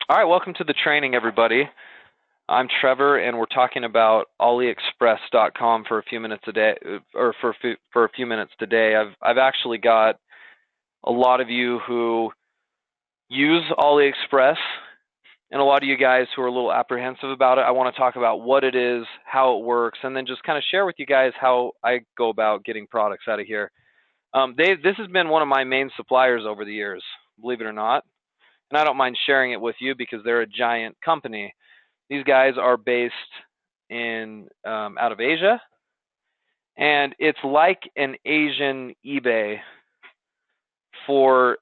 All right, welcome to the training, everybody. I'm Trevor, and we're talking about Aliexpress.com for a few minutes a day, or for a few minutes today. I've actually got a lot of you who use AliExpress, and a lot of you guys who are a little apprehensive about it. I want to talk about what it is, how it works, and then just kind of share with you guys how I go about getting products out of here. This has been one of my main suppliers over the years, believe it or not, and I don't mind sharing it with you because they're a giant company. These guys are based in out of Asia, and it's like an Asian eBay for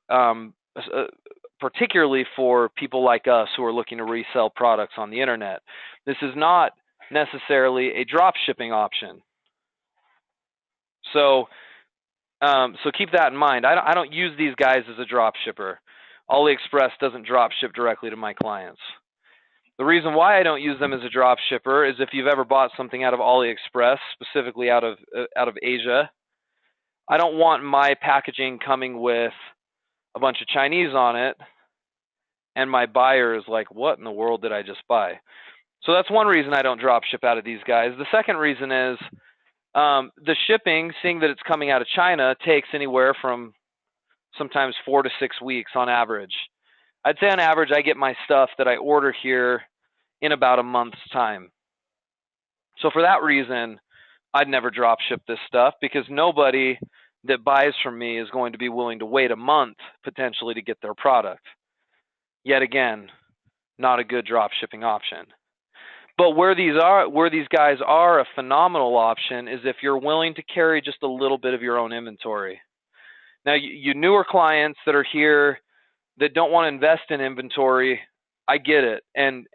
particularly for people like us who are looking to resell products on the internet. This is not necessarily a drop shipping option. So so keep that in mind. I don't use these guys as a drop shipper. AliExpress doesn't drop ship directly to my clients. The reason why I don't use them as a drop shipper is if you've ever bought something out of AliExpress, specifically out of Asia, I don't want my packaging coming with a bunch of Chinese on it, and my buyer is like, "What in the world did I just buy?" So that's one reason I don't drop ship out of these guys. The second reason is the shipping, seeing that it's coming out of China, takes anywhere from sometimes 4 to 6 weeks on average. I'd say on average I get my stuff that I order here in about a month's time. So for that reason, I'd never drop ship this stuff because nobody that buys from me is going to be willing to wait a month potentially to get their product. Yet again, not a good drop shipping option. But where these guys are a phenomenal option is if you're willing to carry just a little bit of your own inventory. Now, you newer clients that are here that don't want to invest in inventory, I get it, and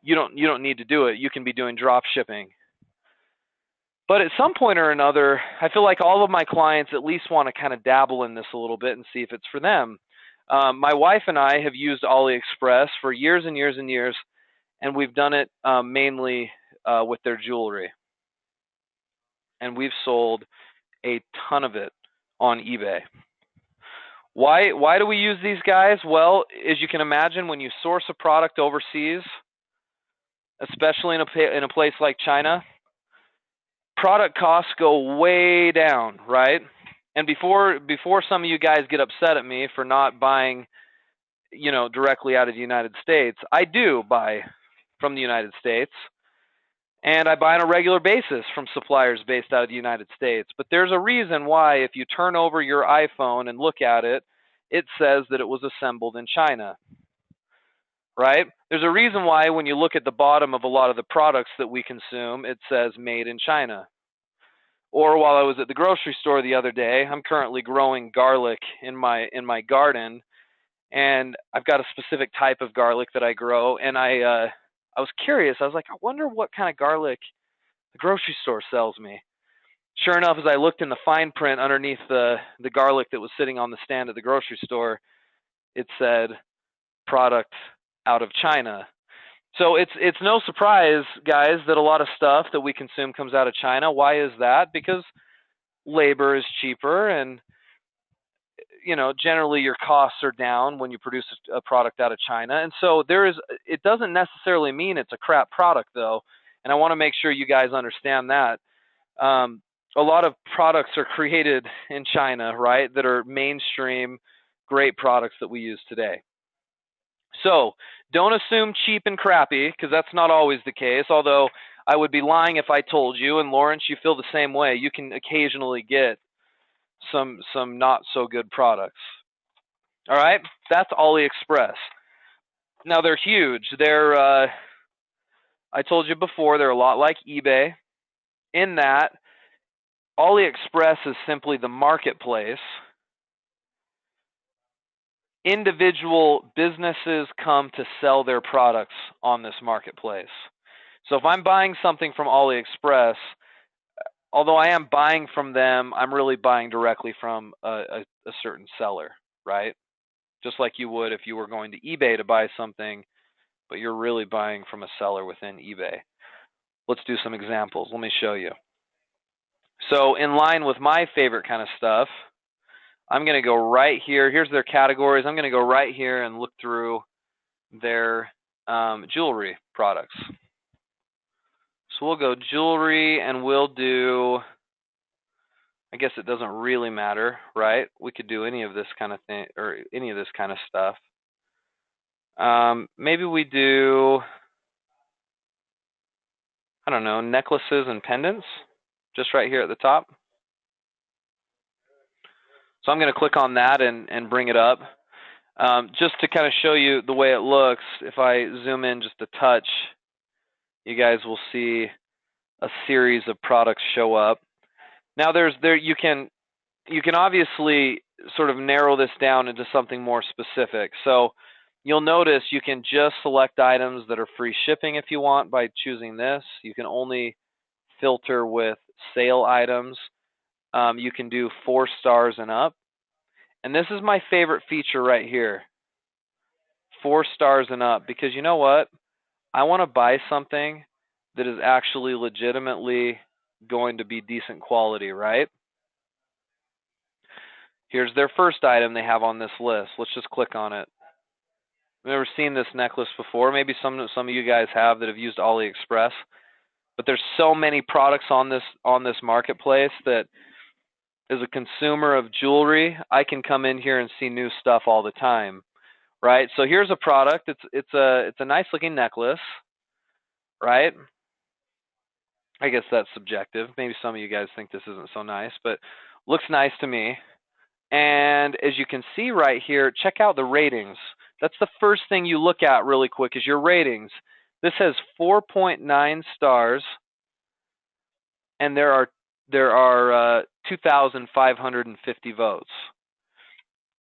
you don't need to do it. You can be doing drop shipping. But at some point or another, I feel like all of my clients at least want to kind of dabble in this a little bit and see if it's for them. My wife and I have used AliExpress for years and years and years, and we've done it mainly with their jewelry. And we've sold a ton of it on eBay. Why do we use these guys? Well, as you can imagine, when you source a product overseas, especially in a place like China, product costs go way down, right? And before some of you guys get upset at me for not buying, directly out of the United States, I do buy from the United States, and I buy on a regular basis from suppliers based out of the United States. But there's a reason why if you turn over your iPhone and look at it, it says that it was assembled in China, right? There's a reason why when you look at the bottom of a lot of the products that we consume, it says made in China. Or while I was at the grocery store the other day, I'm currently growing garlic in my garden, and I've got a specific type of garlic that I grow, and I was curious. I was like, I wonder what kind of garlic the grocery store sells me. Sure enough, as I looked in the fine print underneath the garlic that was sitting on the stand at the grocery store, it said product out of China. So it's no surprise, guys, that a lot of stuff that we consume comes out of China. Why is that? Because labor is cheaper, and generally your costs are down when you produce a product out of China. And so it doesn't necessarily mean it's a crap product, though, and I want to make sure you guys understand that. A lot of products are created in China, right, that are mainstream, great products that we use today. So don't assume cheap and crappy, because that's not always the case, although I would be lying if I told you, and Lawrence, you feel the same way. You can occasionally get some not so good products. All right, that's AliExpress. Now they're huge. I told you before, they're a lot like eBay in that AliExpress is simply the marketplace. Individual businesses come to sell their products on this marketplace. So if I'm buying something from AliExpress, although I am buying from them, I'm really buying directly from a certain seller, right? Just like you would if you were going to eBay to buy something, but you're really buying from a seller within eBay. Let's do some examples. Let me show you. So in line with my favorite kind of stuff, I'm going to go right here. Here's their categories. I'm going to go right here and look through their jewelry products. So we'll go jewelry, and we'll do, I guess it doesn't really matter, right? We could do any of this kind of thing, or any of this kind of stuff. Maybe we do, I don't know, necklaces and pendants, just right here at the top. So I'm going to click on that and bring it up. Just to kind of show you the way it looks, if I zoom in just a touch, you guys will see a series of products show up. Now you can obviously sort of narrow this down into something more specific. So you'll notice you can just select items that are free shipping if you want by choosing this. You can only filter with sale items. You can do 4 stars and up. And this is my favorite feature right here, 4 stars and up, because you know what? I want to buy something that is actually legitimately going to be decent quality, right? Here's their first item they have on this list. Let's just click on it. I've never seen this necklace before. Maybe some of you guys have that have used Aliexpress. But there's so many products on this marketplace that as a consumer of jewelry, I can come in here and see new stuff all the time, right? So here's a product. It's a nice looking necklace, right? I guess that's subjective. Maybe some of you guys think this isn't so nice, but looks nice to me. And as you can see right here, check out the ratings. That's the first thing you look at really quick is your ratings. This has 4.9 stars, and there are 2,550 votes.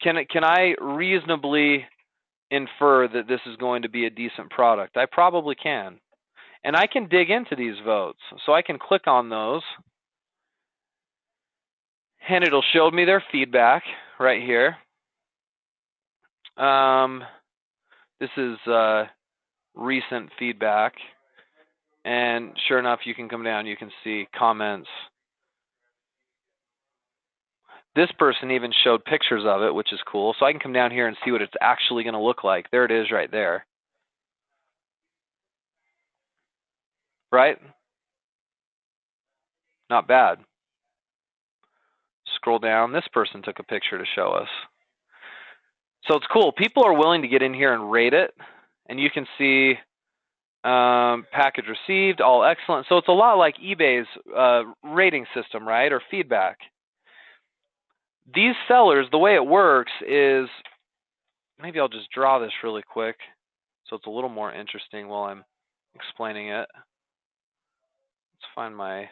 Can I reasonably infer that this is going to be a decent product? I probably can. And I can dig into these votes. So I can click on those, and it'll show me their feedback right here. This is recent feedback. And sure enough, you can come down, you can see comments. This person even showed pictures of it, which is cool. So I can come down here and see what it's actually going to look like. There it is right there. Right? Not bad. Scroll down. This person took a picture to show us. So it's cool. People are willing to get in here and rate it. And you can see package received, all excellent. So it's a lot like eBay's rating system, right? Or feedback. These sellers, the way it works is, maybe I'll just draw this really quick so it's a little more interesting while I'm explaining it. Let's find my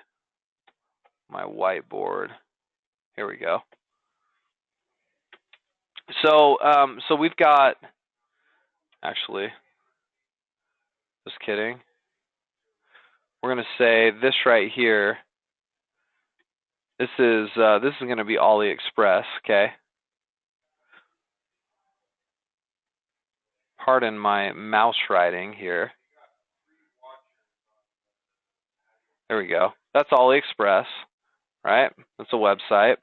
whiteboard. Here we go. So we've got, actually, just kidding. We're going to say this right here. This is going to be Aliexpress, okay? Pardon my mouse writing here. There we go. That's Aliexpress, right? That's a website.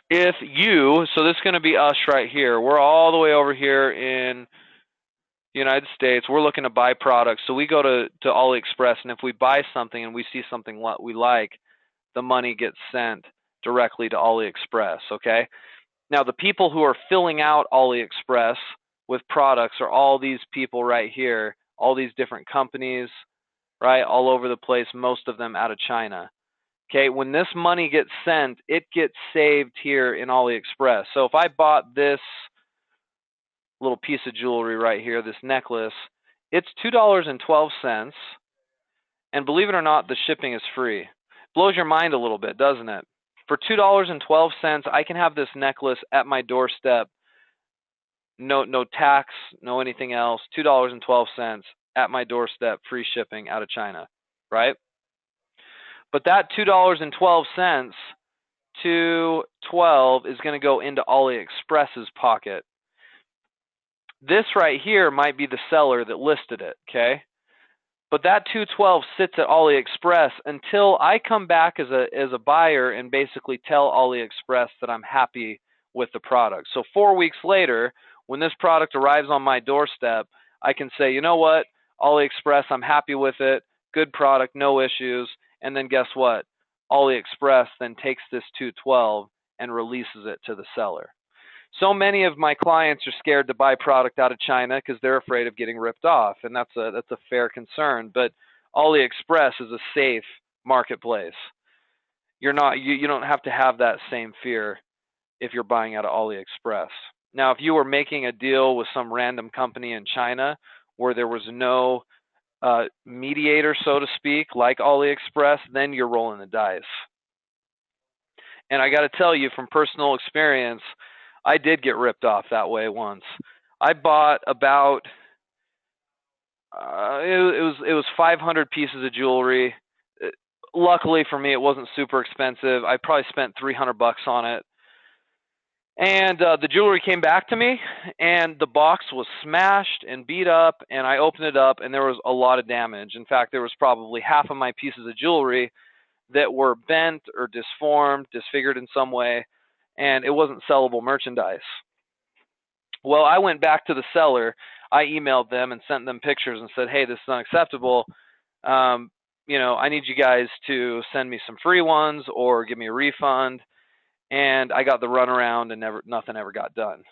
If you, so this is going to be us right here. We're all the way over here in the United States. We're looking to buy products. So we go to Aliexpress, and if we buy something and we see something we like, the money gets sent directly to Aliexpress, okay? Now, the people who are filling out Aliexpress with products are all these people right here, all these different companies, right, all over the place, most of them out of China. Okay, when this money gets sent, it gets saved here in Aliexpress. So if I bought this little piece of jewelry right here, this necklace, it's $2.12, and believe it or not, the shipping is free. Blows your mind a little bit, doesn't it? For $2.12, I can have this necklace at my doorstep. No tax, no anything else. $2.12 at my doorstep, free shipping out of China, right? But that $2.12, $2.12 is going to go into Aliexpress's pocket. This right here might be the seller that listed it, okay? But that $2.12 sits at Aliexpress until I come back as a buyer and basically tell Aliexpress that I'm happy with the product. So 4 weeks later, When this product arrives on my doorstep, I can say, you know what, AliExpress, I'm happy with it, good product, no issues, and then guess what? AliExpress then takes this 212 and releases it to the seller. So many of my clients are scared to buy product out of China because they're afraid of getting ripped off, and that's a fair concern. But AliExpress is a safe marketplace. You don't have to have that same fear if you're buying out of AliExpress. Now, if you were making a deal with some random company in China where there was no mediator, so to speak, like AliExpress, then you're rolling the dice. And I got to tell you from personal experience, I did get ripped off that way once. I bought about it was 500 pieces of jewelry. Luckily for me, it wasn't super expensive. I probably spent $300 on it. And the jewelry came back to me, and the box was smashed and beat up, and I opened it up, and there was a lot of damage. In fact, there was probably half of my pieces of jewelry that were bent or disformed, disfigured in some way, and it wasn't sellable merchandise. Well, I went back to the seller. I emailed them and sent them pictures and said, hey, this is unacceptable. I need you guys to send me some free ones or give me a refund. And I got the runaround, and nothing ever got done.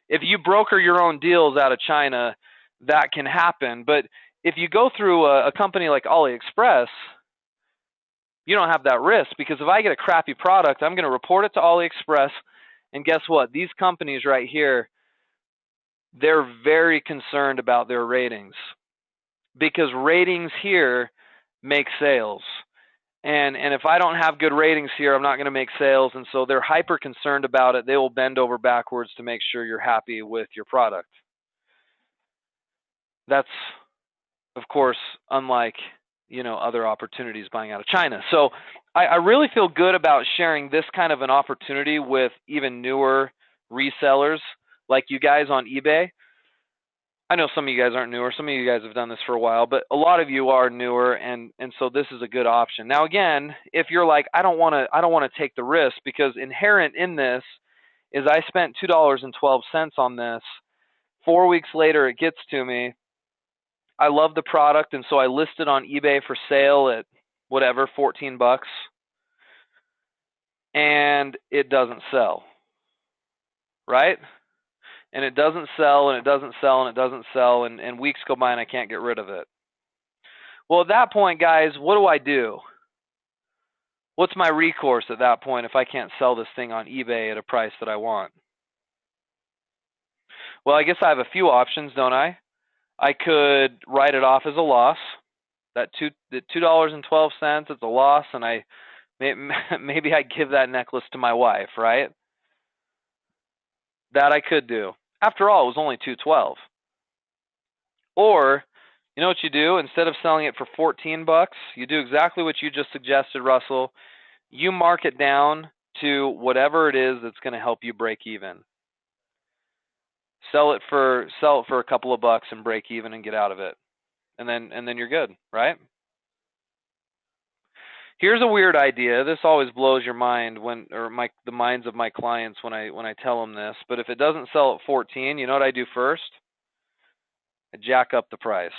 If you broker your own deals out of China, that can happen. But if you go through a company like AliExpress, you don't have that risk, because if I get a crappy product, I'm going to report it to AliExpress, and guess what? These companies right here, they're very concerned about their ratings, because ratings here make sales. And if I don't have good ratings here, I'm not going to make sales. And so they're hyper concerned about it. They will bend over backwards to make sure you're happy with your product. That's, of course, unlike, other opportunities buying out of China. So I really feel good about sharing this kind of an opportunity with even newer resellers like you guys on eBay. I know some of you guys aren't newer. Some of you guys have done this for a while, but a lot of you are newer, and so this is a good option. Now, again, if you're like, I don't want to take the risk, because inherent in this is I spent $2.12 on this. 4 weeks later, it gets to me. I love the product, and so I list it on eBay for sale at whatever, $14, and it doesn't sell, right? And it doesn't sell, and it doesn't sell, and it doesn't sell, and weeks go by and I can't get rid of it. Well, at that point, guys, what do? What's my recourse at that point if I can't sell this thing on eBay at a price that I want? Well, I guess I have a few options, don't I? I could write it off as a loss. That $2.12, it's a loss, and maybe I give that necklace to my wife, right? That I could do. After all, it was only $2.12. Or, you know what you do? Instead of selling it for $14, you do exactly what you just suggested, Russell. You mark it down to whatever it is that's going to help you break even. Sell it for a couple of bucks and break even and get out of it, and then you're good, right? Here's a weird idea. This always blows your mind the minds of my clients when I tell them this. But if it doesn't sell at 14, you know what I do first? I jack up the price.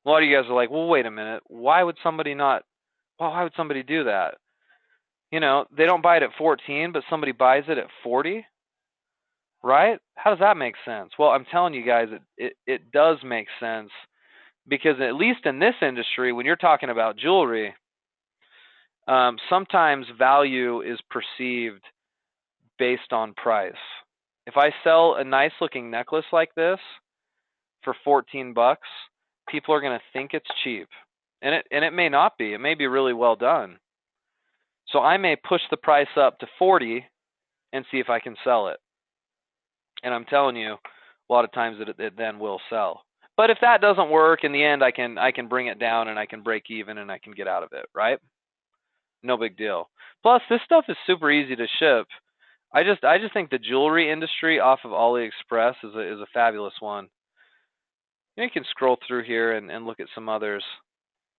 A lot of you guys are like, well, wait a minute. Why would somebody do that? They don't buy it at 14, but somebody buys it at 40, right? How does that make sense? Well, I'm telling you guys, it does make sense, because at least in this industry, when you're talking about jewelry, sometimes value is perceived based on price. If I sell a nice looking necklace like this for $14, people are going to think it's cheap, and it may not be. It may be really well done. So I may push the price up to 40 and see if I can sell it. And I'm telling you, a lot of times it then will sell. But if that doesn't work, in the end, I can bring it down and I can break even and I can get out of it, right? No big deal. Plus, this stuff is super easy to ship. I just think the jewelry industry off of AliExpress is a fabulous one. You can scroll through here and look at some others.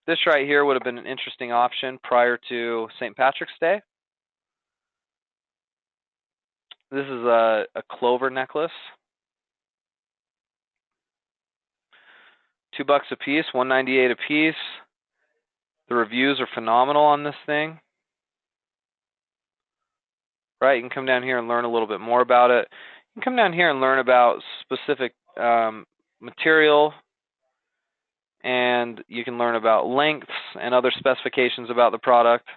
This right here would have been an interesting option prior to St. Patrick's Day. This is a clover necklace. $2 a piece, $198 a piece. The reviews are phenomenal on this thing. Right, you can come down here and learn a little bit more about it. You can come down here and learn about specific material, and you can learn about lengths and other specifications about the product.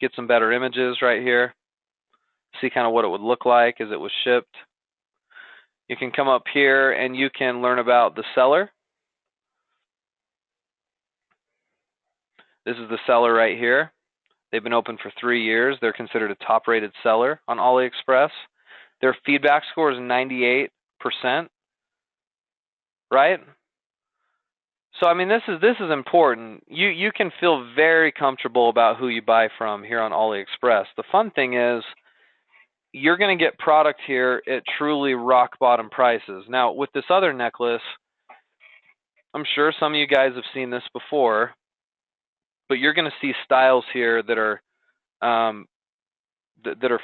Get some better images right here. See kind of what it would look like as it was shipped. You can come up here and you can learn about the seller. This is the seller right here. They've been open for 3 years. They're considered a top-rated seller on Aliexpress. Their feedback score is 98%, right? So I mean, this is important. You can feel very comfortable about who you buy from here on Aliexpress. The fun thing is, you're going to get product here at truly rock bottom prices. Now, with this other necklace, I'm sure some of you guys have seen this before, but you're going to see styles here that are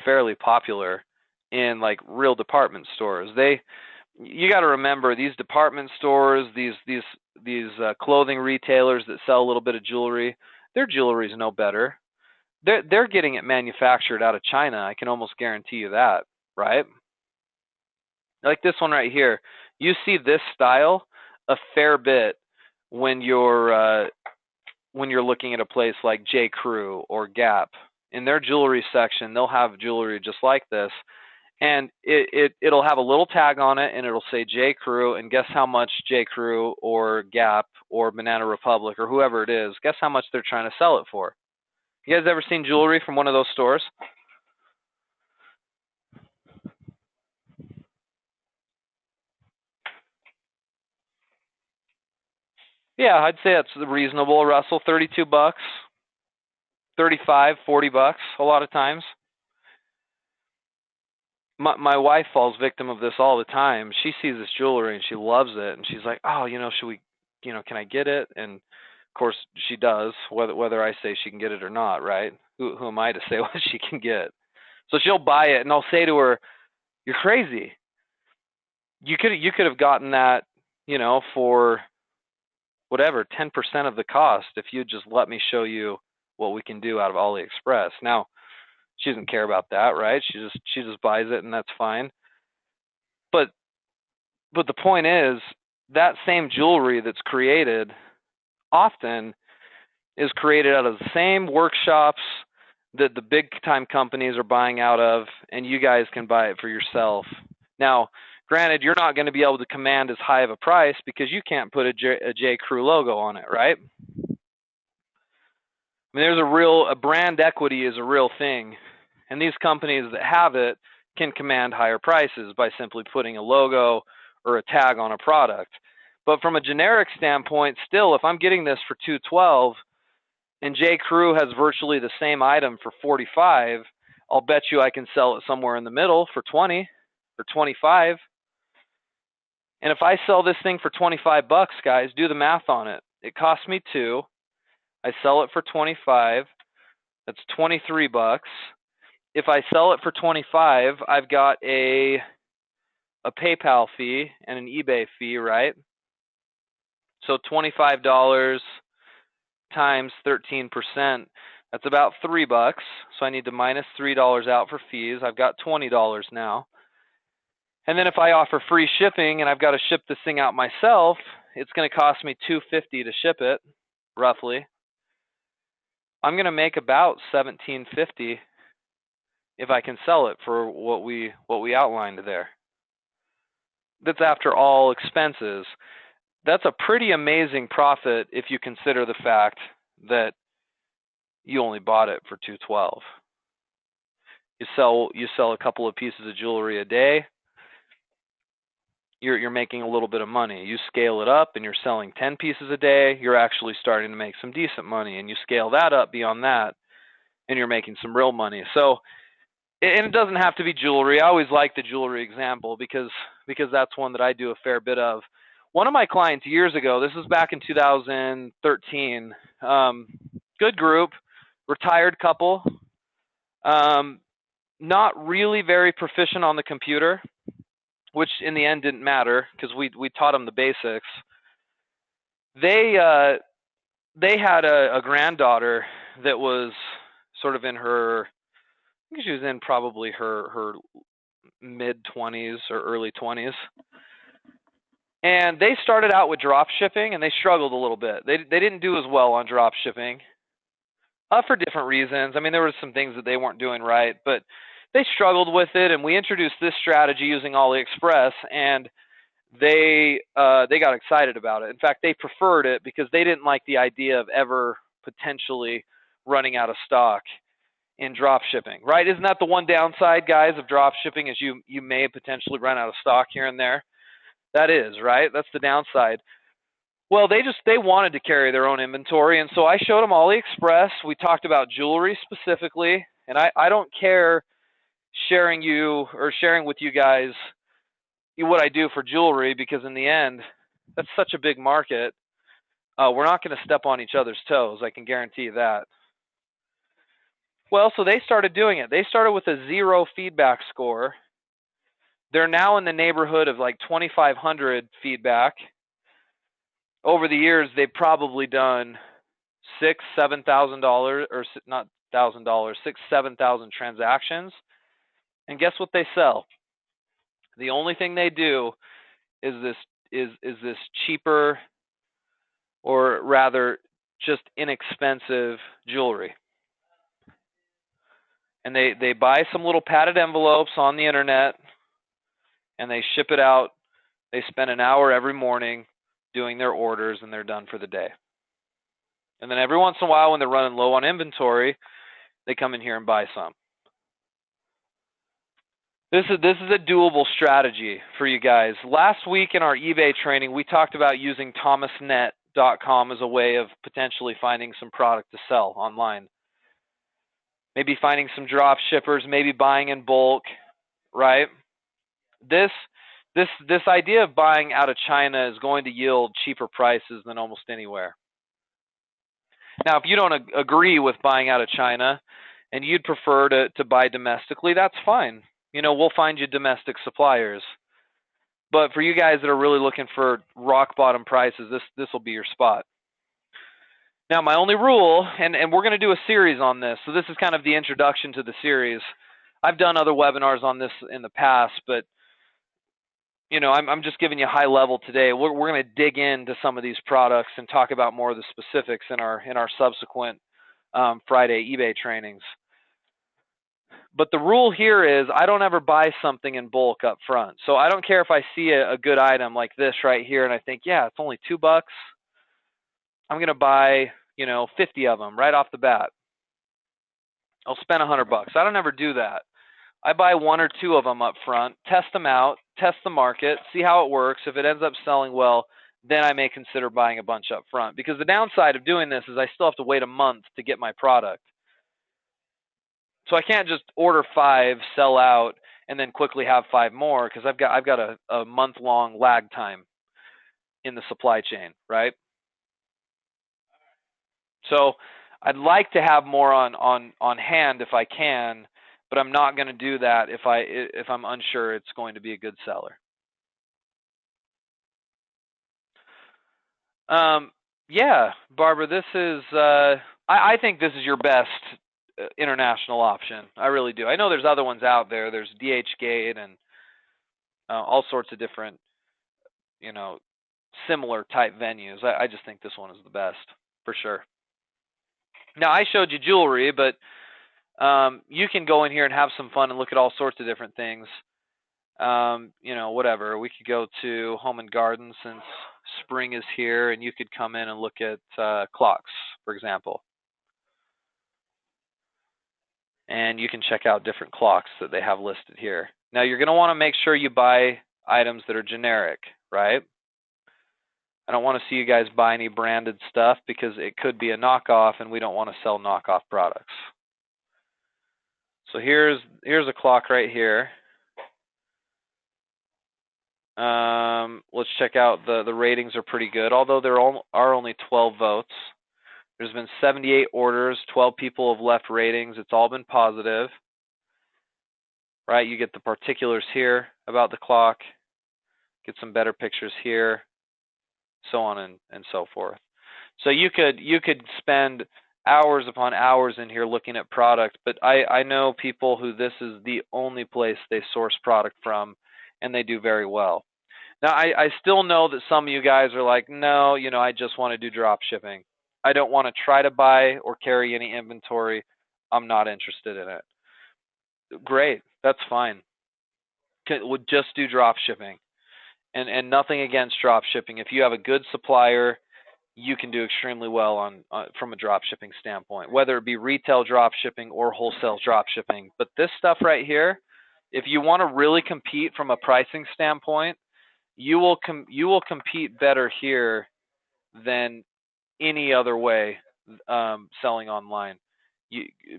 fairly popular in like real department stores. You got to remember, these department stores, these clothing retailers that sell a little bit of jewelry, their jewelry is no better. They're getting it manufactured out of China. I can almost guarantee you that, right? Like this one right here. You see this style a fair bit when you're looking at a place like J. Crew or Gap. In their jewelry section, they'll have jewelry just like this, and it'll have a little tag on it, and it'll say J. Crew, and guess how much J. Crew or Gap or Banana Republic or whoever it is, guess how much they're trying to sell it for? You guys ever seen jewelry from one of those stores? Yeah, I'd say that's reasonable, Russell. $32, $35, $40 a lot of times. My wife falls victim of this all the time. She sees this jewelry and she loves it, and she's like, "Oh, should we, can I get it?" And of course she does, whether I say she can get it or not, right? Who am I to say what she can get? So she'll buy it, and I'll say to her, "You're crazy. You could have gotten that, for whatever, 10% of the cost if you just let me show you what we can do out of Aliexpress." Now, she doesn't care about that, right? She just buys it, and that's fine. But the point is, that same jewelry that's created often is created out of the same workshops that the big time companies are buying out of, and you guys can buy it for yourself. Now, granted, you're not going to be able to command as high of a price because you can't put a J. Crew logo on it, right? I mean, a brand equity is a real thing, and these companies that have it can command higher prices by simply putting a logo or a tag on a product. But from a generic standpoint, still, if I'm getting this for $212 and J. Crew has virtually the same item for $45, I'll bet you I can sell it somewhere in the middle for $20 or $25. And if I sell this thing for $25, guys, do the math on it. It costs me $2. I sell it for $25. That's $23. If I sell it for $25, I've got a PayPal fee and an eBay fee, right? So $25 times 13%, that's about $3. So I need to minus $3 out for fees. I've got $20 now. And then if I offer free shipping and I've got to ship this thing out myself, it's going to cost me $2.50 to ship it, roughly. I'm going to make about $17.50 if I can sell it for what we outlined there. That's after all expenses. That's a pretty amazing profit if you consider the fact that you only bought it for $212. You sell a couple of pieces of jewelry a day, you're making a little bit of money. You scale it up and you're selling 10 pieces a day, you're actually starting to make some decent money. And you scale that up beyond that, and you're making some real money. So, and it doesn't have to be jewelry. I always like the jewelry example because that's one that I do a fair bit of. One of my clients years ago, this was back in 2013, good group, retired couple. not really very proficient on the computer, which in the end didn't matter because we taught them the basics. They they had a granddaughter that was sort of in her, I think she was in probably her mid 20s or early 20s. And they started out with drop shipping and they struggled a little bit. They didn't do as well on drop shipping for different reasons. I mean, there were some things that they weren't doing right, but they struggled with it. And we introduced this strategy using AliExpress, and they got excited about it. In fact, they preferred it because they didn't like the idea of ever potentially running out of stock in drop shipping, right? Isn't that the one downside, guys, of drop shipping, is you may potentially run out of stock here and there? That is, right? That's the downside. Well, they wanted to carry their own inventory, and so I showed them AliExpress. We talked about jewelry specifically, and I don't care sharing with you guys what I do for jewelry, because in the end, that's such a big market. We're not going to step on each other's toes. I can guarantee you that. Well, so they started doing it. They started with a 0 feedback score. They're now in the neighborhood of like 2,500 feedback. Over the years, they've probably done $6,000-$7,000, or not $1,000, 6,000-7,000 transactions. And guess what they sell? The only thing they do is this cheaper, or rather just inexpensive jewelry. And they buy some little padded envelopes on the internet and they ship it out. They spend an hour every morning doing their orders, and they're done for the day. And then every once in a while, when they're running low on inventory, they come in here and buy some. This is a doable strategy for you guys. Last week in our eBay training, we talked about using thomasnet.com as a way of potentially finding some product to sell online. Maybe finding some drop shippers, maybe buying in bulk, right? This idea of buying out of China is going to yield cheaper prices than almost anywhere. Now, if you don't agree with buying out of China and you'd prefer to buy domestically, that's fine. We'll find you domestic suppliers. But for you guys that are really looking for rock bottom prices, this will be your spot. Now, my only rule, and we're going to do a series on this, so this is kind of the introduction to the series. I've done other webinars on this in the past, but I'm just giving you high level today. We're going to dig into some of these products and talk about more of the specifics in our subsequent Friday eBay trainings. But the rule here is I don't ever buy something in bulk up front. So I don't care if I see a good item like this right here and I think, yeah, it's only $2. I'm going to buy 50 of them right off the bat. I'll spend $100. I don't ever do that. I buy 1 or 2 of them up front, test them out, test the market, see how it works. If it ends up selling well, then I may consider buying a bunch up front. Because the downside of doing this is I still have to wait a month to get my product. So I can't just order 5, sell out, and then quickly have 5 more, because I've got a month-long lag time in the supply chain, right? So I'd like to have more on hand if I can, but I'm not going to do that if I'm unsure it's going to be a good seller. Yeah, Barbara, this is I think this is your best international option. I really do. I know there's other ones out there. There's DHgate and all sorts of different, similar type venues. I just think this one is the best for sure. Now, I showed you jewelry, but you can go in here and have some fun and look at all sorts of different things. Whatever. We could go to Home and Garden since spring is here, and you could come in and look at clocks, for example. And you can check out different clocks that they have listed here. Now, you're going to want to make sure you buy items that are generic, right? I don't want to see you guys buy any branded stuff because it could be a knockoff, and we don't want to sell knockoff products. So here's a clock right here. Let's check out the ratings are pretty good, although there are only 12 votes. There's been 78 orders, 12 people have left ratings. It's all been positive. right? You get the particulars here about the clock, get some better pictures here, so on and so forth. So you could spend hours upon hours in here looking at product, but I know people who this is the only place they source product from, and they do very well. Now, I still know that some of you guys are like, no, I just want to do drop shipping. I don't want to try to buy or carry any inventory. I'm not interested in it. Great, that's fine. We'll just do drop shipping, and nothing against drop shipping. If you have a good supplier, you can do extremely well on from a drop shipping standpoint, whether it be retail drop shipping or wholesale drop shipping. But this stuff right here, if you want to really compete from a pricing standpoint, you will compete better here than any other way selling online,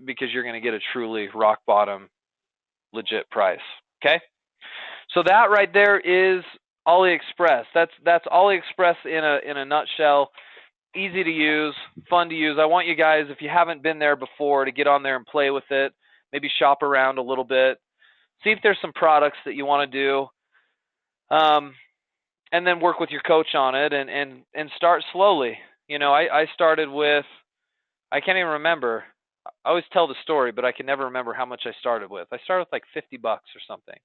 because you're going to get a truly rock bottom legit price. Okay, so that right there is AliExpress. That's AliExpress in a nutshell. Easy to use, fun to use. I want you guys, if you haven't been there before, to get on there and play with it. Maybe shop around a little bit, see if there's some products that you want to do, and then work with your coach on it, and start slowly. I started with, I can't even remember. I always tell the story, but I can never remember how much I started with. I started with like $50 or something.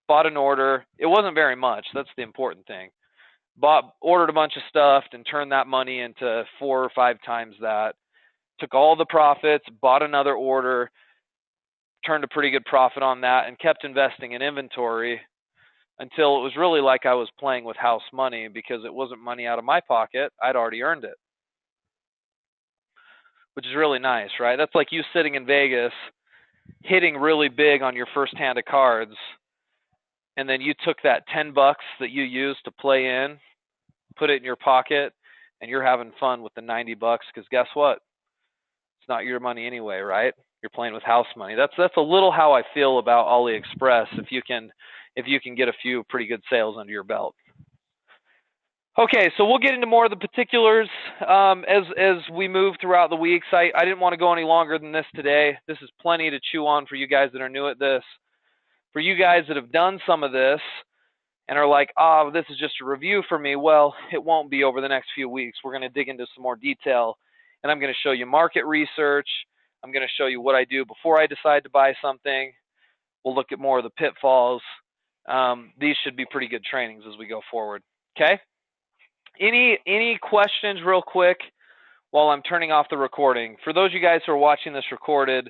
Bought an order. It wasn't very much. That's the important thing. Ordered a bunch of stuff and turned that money into 4 or 5 times that. Took all the profits, bought another order, turned a pretty good profit on that, and kept investing in inventory until it was really like I was playing with house money, because it wasn't money out of my pocket. I'd already earned it, which is really nice, right? That's like you sitting in Vegas, hitting really big on your first hand of cards, and then you took that $10 that you used to play in, put it in your pocket, and you're having fun with the $90, because guess what? It's not your money anyway, right? You're playing with house money. That's a little how I feel about AliExpress, if you can get a few pretty good sales under your belt. Okay, so we'll get into more of the particulars as we move throughout the weeks. I didn't want to go any longer than this today. This is plenty to chew on for you guys that are new at this. For you guys that have done some of this and are like, this is just a review for me, well, it won't be over the next few weeks. We're going to dig into some more detail, and I'm going to show you market research. I'm going to show you what I do before I decide to buy something. We'll look at more of the pitfalls. These should be pretty good trainings as we go forward. Okay? Any questions real quick while I'm turning off the recording? For those of you guys who are watching this recorded,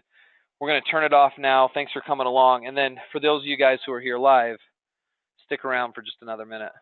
we're going to turn it off now. Thanks for coming along. And then for those of you guys who are here live, stick around for just another minute.